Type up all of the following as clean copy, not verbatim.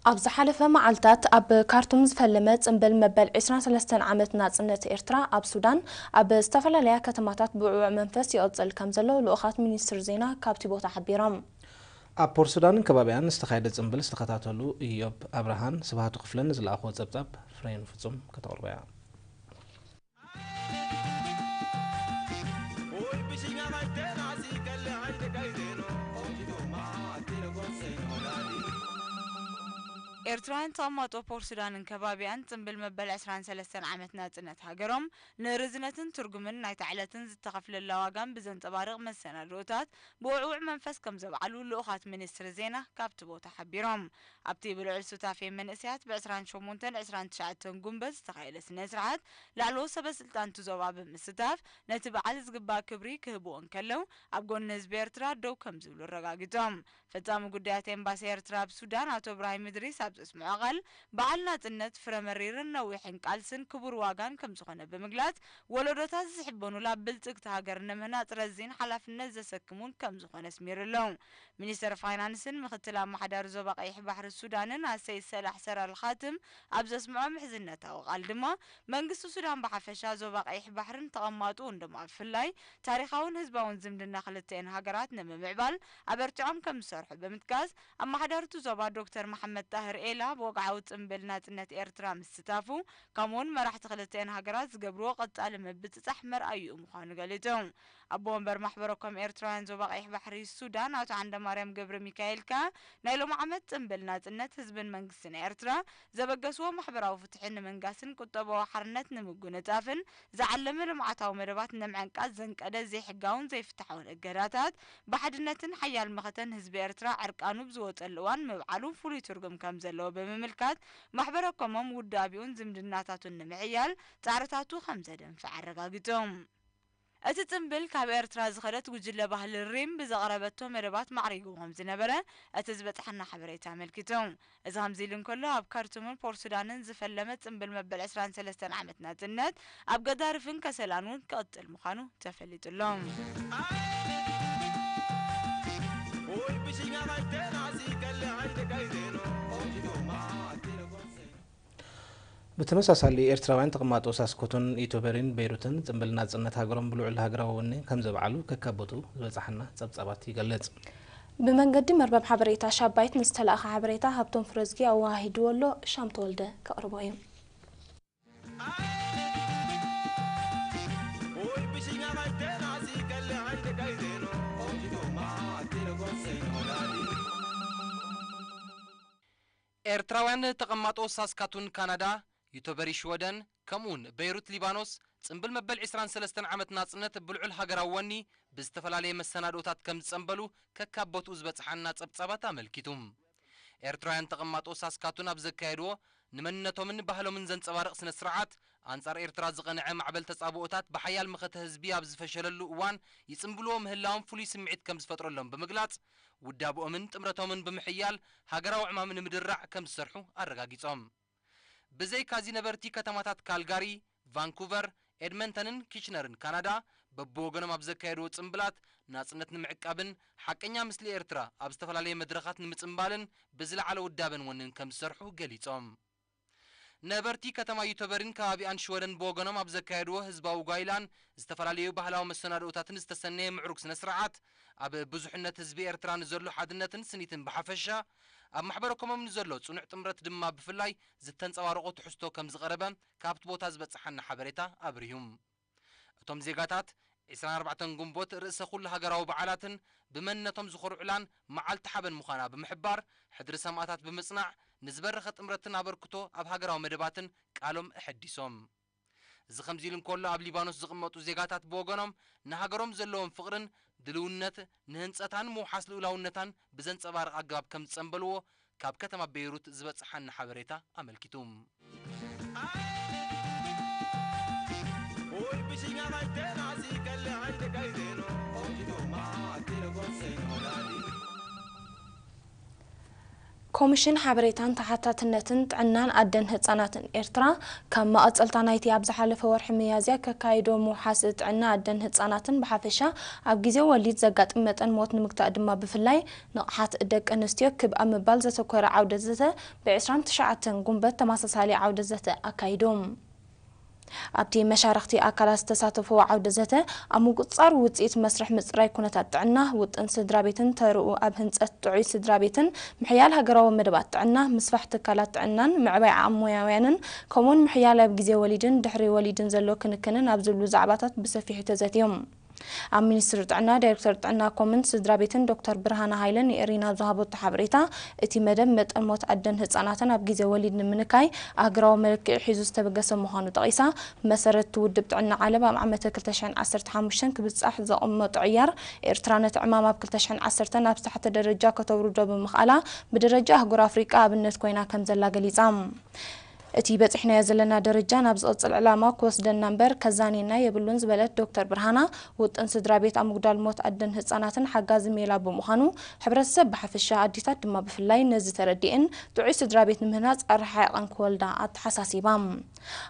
أبز حلفة معلتات أب كارتوم زفلمت انبل مبل 23 عامت ناصنت إرترا أب سودان أب استفلاليا كتماتات بوعوع منفس يقصل كمزلو لأخات مينستر زينا كابتي بوتا حبيرام أبور سودان كبابيان استخايدت انبل استخاتاتولو إيوب أبراهان سبهاتو قفلن زل أخوة زبزب فرين فزم كتوربيا ኤርትራን ተማጦ ፖር ሱዳንን ከባቢያን ጽምብል መበል 23 ዓመት ናጽነት ሃገሮም ንርዝነትን ትርጉምን ናይ ታዕለትን ዝተኸፍለላ ዋጋን ብዘንጸባርቕ መሰናዶታት ብውዕውዕ መንፈስ ከም ዘብዓሉ ልኡኻት ሚኒስትር ዜና ካብቲ ቦታ ሓቢሮም ኣብቲ ብልዑል ሱታፌ መንእስያት ብ28 29 ጉንበት ዝተኻየደ ስነ ስርዓት ላዕለዎ ሰበስልጣን ዞባ ብምስታፍ ነቲ በዓል ዝግባእ ክብሪ ክህብዎን ከለው ኣብ ጎኒ ህዝቢ ኤርትራ ደው ከም ዝብሉ ረጋጊጦም ፈጻሚ ጉዳያት ኤምባሲ ኤርትራ ብሱዳን አቶ ኢብራሂም ኢድሪስ اسمعوا قال بعلنا تنت فرمريرنا ويحن قالسن كبر واغان كم زخنه بمغلات ولودتا زحبونو لا بلصق تهاجرنا منا ترزين حلافነት ዘሰክሙን كم زخنه سميرلو ሚኒስተር ፋይናንስን ምክትል አማሓዳር ዞባ ቀይሕ ባሕሪ ሱዳንን አሰይ ሰላሕ ሰራል ኻትም ኣብዘ ስምዖ ምሕዝነታው ቃል ድማ መንግስቲ ሱዳን በሐፈሻ ዞባ ቀይሕ ባሕርን ተቀማጡ እንደማፍላይ ታሪኻውን ህዝባውን ዝምድና ክልተን ሃገራት ንምምዕባል አበርቲዖም ከም ዝሰርሑ በምትጋዝ አማሓዳርቱ ዞባ ዶክተር መሐመድ ጣህር ኤላ በወቅዓው ጽምብል ናጽነት ኤርትራ ምስታፉ ከመሆን መራሕቲ ክልተን ሃገራት ዝገብርዎ ቀጻሊ መብጽጻሕ መርአዩ ምዃኑ ገሊጾም አቦ ወንበር ማሕበረኩም ኤርትራውያን ዞባ ቀይሕ ባሕሪ ሱዳን አቶ አንደ ማርያም ገብረ ሚካኤል ካ ናይሎም ዓመት ጽምብል ናጽነት ህዝብን መንግስትን ኤርትራ ዘበገስዎ ማሕበራዊ ፍትሕን መንጋስን ቁጠባዊ ሓርነት ንምጉነጻፍን ዝዓለመ ልምዓታዊ መደባት ንምዕንቃዝ ዘንቀደ ዘይሕጋውን ዘይፍትሐውን እገዳታት በሓድነትን ሓያል መኸተን ህዝቢ ኤርትራ ዕርቃኑ ብዝወፀሉ እዋን ምብዓሉ ፍሉይ ትርጉም ከም ዘለዎ ብምምልካት ማሕበረኩሞም ውዳቢውን ዝምድናታቱን ንምዕያል ጻዕርታቱ ከም ዘደንፍዕ አረጋጊጦም እቲ ጽምብል ካብ ኤርትራ ዝኸደት ጉጅለ ባህሊ ሪም ብዘቕረበቶ መደባት ማዕሪጉዎም ዝነበረ እቲ ዝበጽሐና ሓበሬታ አመልኪቶም እዚ ከምዚ ኢሉ እንከሎ ኣብ ካርቱምን ፖር ሱዳንን ዝፈለመ ጽምብል መበል 23 ዓመት ናጽነት ኣብ ገዳርፍን ከሰላኑን ክቕጥል ምዃኑ ተፈሊጡሎም بتمساسالي إرتراوين تقماتو ساسكوتون إيتوبرين بيروتن زنبل ناصنت هاجرون بلوع الهاجراو وني كم زبعلو ككابوتو زبصحنا صبصبات يغلص بمنقد مربب حبريتا شابايت مستلاخ حبريتا هبتون فرزقي او واحد ولو شامت ولده كقربايم إرتراوين تقماتو ساسكاتون كندا يوتوبري شودن كمون بيروت ليبانوس صنبل مبل 23 عامت ناصنت بلعل هاجراوني باستفلالي مسنادوتات كم صنبلو ككابوتو زبصحنا صبصبات املكيتوم ኤርትራውያን ተቀማጦ ሳስካቱን አብዘካይዶ ንመነቶም ባህሎም ዘንጸባርቕ ስነ ስርዓት አንጻር ኤርትራ ዝቀነዐ ማዕበል ተጻብኦታት በሐያል መኸተ ህዝቢ አብዝፈሸለሉ እዋን ይጽምብሎ ምህላውን ፉሊ ስምዒት ከም ዝፈጥረሎም በመግላጽ ውዳብኦምን ጥምረቶምን በመሕያል ሃገራው ዕማምን ምድራዕ ከም ዝሰርሑ አረጋጊጾም በዘይ ካዚ ነበርቲ ከተማታት ካልጋሪ ቫንኩቨር ኤድመንተንን ኪችነርን ካናዳ በቦገኖም አብዘካይዶ ጽምብላት ናጽነት ንምዕቃብን ሐቀኛ ምስሊ ኤርትራ ኣብ ዝተፈላልየ መድረኻት ንምጽምባልን ብዝለዓለ ውዳበን ወንን ከም ዝሰርሑ ገሊጾም ነበርቲ ከተማ ዩቶበርን ከባቢያን ሽወደን ቦገኖም አብዘካይዶ ህዝባዊ ጓይላን ዝተፈላልየ ባህላዊ መሰናዶታትን ዝተሰነየ ምዕሩግ ስነ ስርዓት ኣብ ብዙሕነት ህዝቢ ኤርትራን ዘሎ ሓድነትን ስኒትን በሐፈሻ ኣብ ማሕበረኩሞም ዘሎ ጽኑዕ ጥምረት ድማ ብፍላይ ዝተንጸባረቑ ትሕዝቶ ከም ዝቐረበ ካብቲ ቦታ ዝበጽሐና ሓበሬታ ኣብርዩም እቶም ዜጋታት 24 ጉንቦት ርእሰ ኩሉ ሃገራዊ በዓላትን ብመነቶም ዝኽርዑላን መዓልቲ ሓበን ምዃና ብምሕባር ሕድሪ ሰማዕታት ብምጽናዕ ንዝበረኸ ጥምረትን አበርክቶ ኣብ ሃገራዊ መደባትን ቃሎም እሐዲሶም እዚ ከምዚ ኢሉ እንከሎ ኣብ ሊባኖስ ዝቕመጡ ዜጋታት ብወገኖም ንሃገሮም ዘለዎም ፍቕርን ድልውነት ንህንጸታን ምውሓስ ልኡላውነታን ብዘንጸባርቕ ኣገባብ ከም ዝጸንበልዎ ካብ ከተማ ቤይሩት ዝበጽሐና ሓበሬታ ኣመልኪቱም ኮሚሽን ሓበሬታን ተሓታትነትን ጥዕናን ኣደን ህጻናትን ኤርትራ ከም ማዕጸልታ ናይቲ ኣብ ዝሓለፈ ወርሒ ሚያዝያ ከካይዶ ምውሓስ ጥዕና ኣደን ህጻናትን ብሓፈሻ ኣብ ግዜ ወሊድ ዘጋጥም መጠን ሞት ንምግታእ ድማ ብፍላይ ንቕሓት ደቂ ኣንስትዮ ክብ ኣብ ምባል ዘተኮረ ዓውደ ዘተ ብ29 ጉንበት ተመሳሳሊ ዓውደ ዘተ ኣካይዶም ኣብቲ መሻርክቲ ኣካላት ተሳተፉ ዓውደ ዘተ ኣብ ምቁጻር ውጽኢት መስርሕ ምጽራይ ኩነታት ጥዕና ውጥን ስድራ ቤትን ተርኡ ኣብ ህንጸት ጥዑይ ስድራ ቤትን ምሕያል ሃገራዊ መደባት ጥዕና ምስፋሕ ትካላት ጥዕናን ምዕባይ ዓሞያውያንን ከምኡን ምሕያል ኣብ ግዜ ወሊድን ድሕሪ ወሊድን ዘሎ ክንክንን ኣብ ዝብሉ ዛዕባታት ብሰፊሑ ተዘትዮም ኣብ ሚኒስትር ጥዕና ዳይሬክተር ጥዕና ኮምን ስድራ ቤትን ዶክተር ብርሃነ ሃይለን የሪና ዝሃቦት ሓበሬታ እቲ መደብ መጠን ሞት ኣደን ህጻናትን ኣብ ግዜ ወሊድ ንምንካይ ኣገራዊ መልክዕ ሒዙ ዝተበገሰ ምዃኑ ጠቂሳ መሰረት ውድብ ጥዕና ዓለም ኣብ ዓመት 2015 ክብጻሕ ዘቐመጡ ዕያር ኤርትራ ነቲ ዕማም ኣብ 2010 ኣብ ታሕተ ደረጃ ከተውርዶ ብምኽኣላ ብደረጃ ኣህጉር ኣፍሪቃ ኣብነት ኮይና ከም ዘላ ገሊጻ እቲ በጽሕና ዘለና ደረጃ ናብ ዝቕጽል ዕላማ ክወስደና እምበር ከዛኒና የብሉን ዝበለት ዶክተር ብርሃና ውጥን ስድራ ቤት ኣብ ምጉዳል ሞት ኣደን ህጻናትን ሓጋዝ ሜላ ብምዃኑ ሕብረተሰብ ብሓፈሻ ኣዲታት ድማ ብፍላይ ነዚ ተረዲእን ጥዑይ ስድራ ቤት ንምህናጽ ኣረሓይቐን ክወልዳ ኣተሓሳሲባ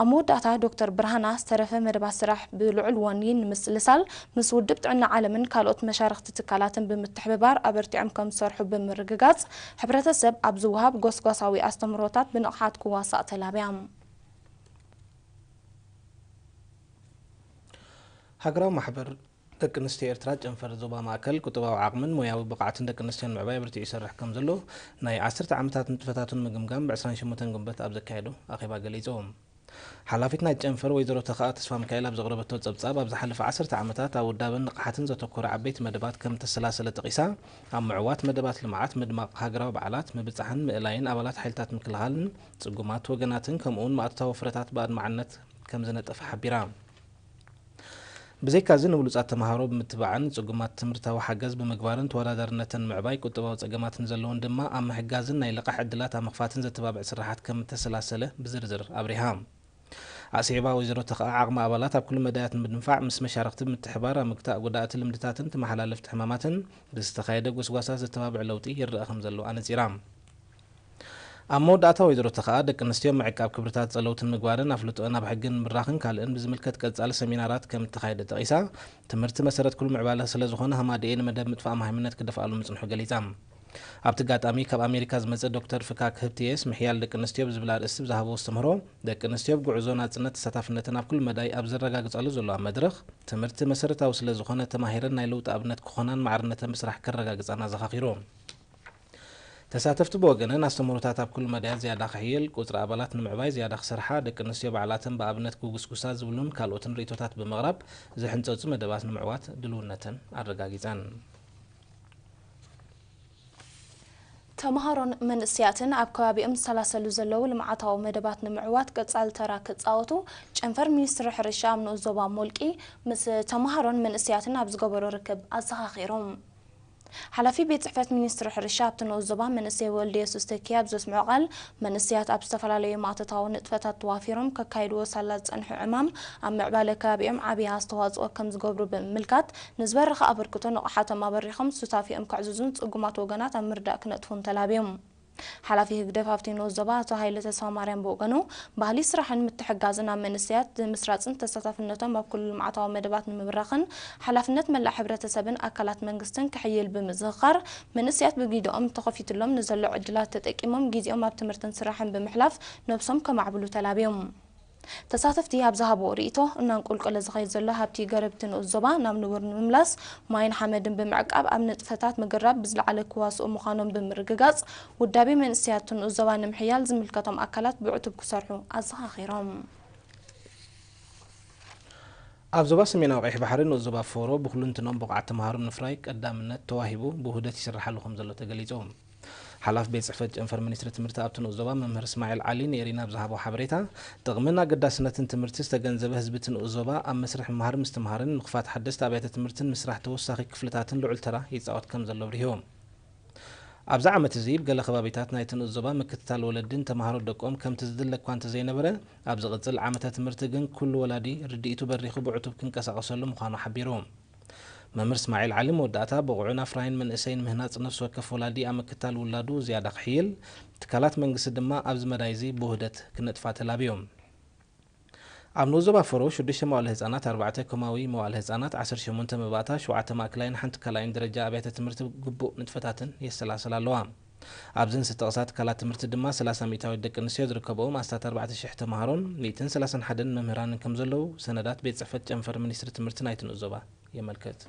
ኣብ መወዳእታ ዶክተር ብርሃና ዝተረፈ መደባት ስራሕ ብልዑል ወኒ ንምስልሳል ምስ ውድብ ጥዕና ዓለምን ካልኦት መሻርክቲ ትካላትን ብምትሕብባር ኣበርቲዖም ከም ዝሰርሑ ብምርግጋጽ ሕብረተሰብ ኣብ ዝወሃብ ጎስጓሳዊ ኣስተምህሮታት ብንቕሓት ክዋሳእ ተላብያም ሃገራዊ ማሕበር ደቂ ኣንስትዮ ኤርትራ ጨንፈር ዞባ ማእከል ቁጠባዊ ዓቕምን ሞያዊ ብቕዓትን ደቂ ኣንስትዮን ምዕባይ ብርቲዑ ይሰርሕ ከም ዘሎ ናይ 10 ዓመታት ንጥፈታቱን ምግምጋም ብ28 ጉንበት ኣብ ዘካየዱ ኣኼባ ገሊጾም ሓላፊት ናይ ጨንፈር ወይዘሮ ተኸኣ ተስፋ ሚካኤል ኣብ ዘቕረበቶ ጸብጻብ ኣብ ዝሓለፈ 10 ዓመታት ኣብ ውዳብን ንቕሓትን ዘተኮረ ዓበይቲ መደባት ከም ተሰላሰለ ጠቂሳ ኣብ ምዕዋት መደባት ልምዓት ምድማቕ ሃገራዊ በዓላት ምብጻሕን ምእላይን ኣባላት ሓይልታት ምክልኻልን ጽጉማት ወገናትን ከምኡውን ማእትታዊ ፍረታት ብኣድማዕነት ከም ዝነጠፈ ሓቢራ ብዘይካዚ ንብሉጻት ተምሃሮ ብምትባዕን ጽጉማት ትምህርታዊ ሓገዝ ብምግባርን ተወዳዳርነትን ምዕባይ ቁጠባዊ ጸገማትን ዘለውን ድማ ኣብ ምሕጋዝን ናይ ልቓሕ ዕድላት ኣብ ምኽፋትን ዘተባብዕ ስራሓት ከም ተሰላሰለ ብዝርዝር ኣብሪሃ ኣስዒባ ወይዘሮ ተኸኣ ዓቕሚ ኣባላት ኣብ ኩሉ መዳያት ምድንፋዕ ምስ መሻርክቲ ምትሕባር ኣብ ምግታእ ጉዳእቲ ልምድታትን ተመሓላለፍቲ ሕማማትን ብዝተኻየደ ጎስጓሳት ዘተባብዕ ለውጢ ይርአ ከም ዘሎ ኣነጺራ ኣብ መወዳእታ ወይዘሮ ተኸኣ ደቂ ኣንስትዮ ምዕቃብ ክብርታት ጸለውትን ምግባርን ኣፍልጦን ኣብ ሕግን ምራኽን ካልእን ብዝምልከት ቀጻሊ ሰሚናራት ከም እተኻየደ ጠቂሳ ትምህርቲ መሰረት ኩሉ ምዕባለ ስለ ዝኾነ ሃማድኤ ንመደብ ምጥፋእ ማህይምነት ክደፍኣሉ ምጽንሑ ገሊጻ ኣብቲ ጋጣሚ ካብ ኣሜሪካ ዝመጸ ዶክተር ፍካክ ህብትየስ ምሕያል ደቂ ኣንስትዮ ብዝብል ኣርእስቲ ብዝሃቦ ዝተምህሮ ደቂ ኣንስትዮ ብጉዕዞ ናጽነት ተሳታፍነትን ኣብ ኩሉ መዳይ ኣብ ዘረጋግጻሉ ዘሎ ኣብ መድረኽ ትምህርቲ መሰረታዊ ስለ ዝኾነ ተማሂረን ናይ ለውጢ ኣብነት ክኾናን ማዕርነተን ምስራሕ ከረጋግጻና ዘኻኺሩ ተሳተፍቲ ብወገነን ኣስተምህሮታት ኣብ ኩሉ መዳያት ዝያዳ ክሕየል ቁፅሪ ኣባላት ንምዕባይ ዝያዳ ክሰርሓ ደቂ ኣንስትዮ ባዕላትን ብኣብነት ክውግስጉሳ ዝብሉን ካልኦትን ርእቶታት ብምቕራብ ዝሕንፀፁ መደባት ንምዕዋት ድልውነትን ኣረጋጊፀን ተምሃሮን መንእስያትን ኣብ ከባቢኦም ዝተሰላሰሉ ዘለዉ ልምዓታዊ መደባት ንምዕዋት ቀጻሊ ተራ ክጻወቱ ጨንፈር ሚኒስትሪ ሕርሻ ኣብ ንዑስ ዞባ ሞልቂ ምስ ተምሃሮን መንእስያትን ኣብ ዝገበሮ ርክብ ኣዘኻኺሮም ሓላፊ ቤት ጽሕፈት ሚኒስትሪ ሕርሻ ኣብቲ ንዑስ ዞባ መንእሰይ ወልደ የሱስ ተኪያ ብዘስምዖ ቃል መንእስያት ኣብ ዝተፈላለዩ ማእተታዊ ንጥፈታት ተዋፊሮም ከካይድዎ ሳላ ዝጸንሑ ዕማም ኣብ ምዕባለ ከባቢኦም ዓብዪ ኣስተዋጽኦ ከም ዝገብሩ ብምምልካት ንዝበረኸ ኣበርክቶ ንቕሓቶም ኣበሪኾም ሱታፊኦም ክዕዝዙን ጽጉማት ወገናት ኣብ ምርዳእ ክነጥፉን ተላብዮም ሓላፊ ህግደፍ ኣብቲ ንዑስ ዞባ ኣቶ ሃይለ ተስፋ ማርያም ብወገኑ ባህሊ ስራሕን ምትሕጋዝን ኣብ መንእስያት ምስራፅን ተሳታፍነቶም ኣብ ኩሉ ልምዓታዊ መደባት ንምብራኽን ሓላፍነት መላእ ሕብረተሰብን ኣካላት መንግስትን ክሕይል ብምዝኽኻር መንእስያት ብጊድኦም ተኸፊትሎም ንዘሎ ዕድላት ተጠቂሞም ጊዜኦም ኣብ ትምህርትን ስራሕን ብምሕላፍ ነብሶም ከማዕብሉ ተላብዮም ተሳተፍቲ ኣብ ዝሃቦ ርእቶ እናንቁልቁለ ዝኸይድ ዘሎ ሃብቲ ገረብቲ ንዑስ ዞባ ናብ ንቡር ንምምላስ ማይን ሓመድን ብምዕቃብ ኣብ ንጥፈታት ምግራብ ብዝለዓለ ክዋስኡ ምዃኖም ብምርግጋጽ ውዳቤ መንእስያት ንዑስ ዞባ ንምሕያል ዝምልከቶም ኣካላት ብዕቱብ ክሰርሑ ኣዘኻኺሮም ኣብ ዞባ ሰሜናዊ ቀይሕ ባሕሪ ንዑስ ዞባ ፎሮ ብኩልንትኖም ብቕዓት ተምሃሮ ምፍራይ ቀዳምነት ተዋሂቡ ብውህደት ይስራሓሉ ከም ዘሎ ተገሊጾም ሓላፍ ቤት ጽሕፈት ጨንፈር ሚኒስትሪ ትምህርቲ ኣብቲ ንዑስ ዞባ መምህር እስማኤል ዓሊ ንኤሪና ብዝሃቦ ሓበሬታ ጥቕምን ኣገዳስነትን ትምህርቲ ዝተገንዘበ ህዝቢ እቲ ንዑስ ዞባ ኣብ መስርሕ ምምሃር ምስትምሃርን ንኽፋት ሓደስቲ ኣብያተ ትምህርትን ምስራሕ ተወሳኺ ክፍልታትን ልዑል ተራ ይፃወት ከም ዘሎ ብሪሆም ኣብዛ ዓመት እዚ ብገለ ከባቢታት ናይቲ ንዑስ ዞባ ምክትታል ወለድን ተምሃሮ ደቆም ከምቲ ዝድለ እኳ እንተዘይነበረ ኣብ ዝቕፅል ዓመተ ትምህርቲ ግን ኩሉ ወላዲ ርድኢቱ በሪኹ ብዕቱብ ክንቀሳቐሰሉ ምዃኑ ሓቢሮም ممر اسماعيل علي موداتا بقعونا فراين من اسين مهنات نفس وكف ولادي أما كتال ولادو زيادة خيل تكالات منقس الدماء أبز مدايزي بوهدت كنتفات لابيوم عم نوزو فرو شدش موال هزانات 4 كماوي موال هزانات 10 شمونت مباتا شوعة ماكلاين حنت كلاين درجة أبيات تمرت قبو نتفتاتن يسلاسل اللوام أبزن ستقصات كلا تمرت دما 300 دك نسيو دركبو ماستات 4000 تمهارون 231 ممهران كمزلو سندات بيت صحفت جنفر منيستر تمرت نايتن أزوبا يملكت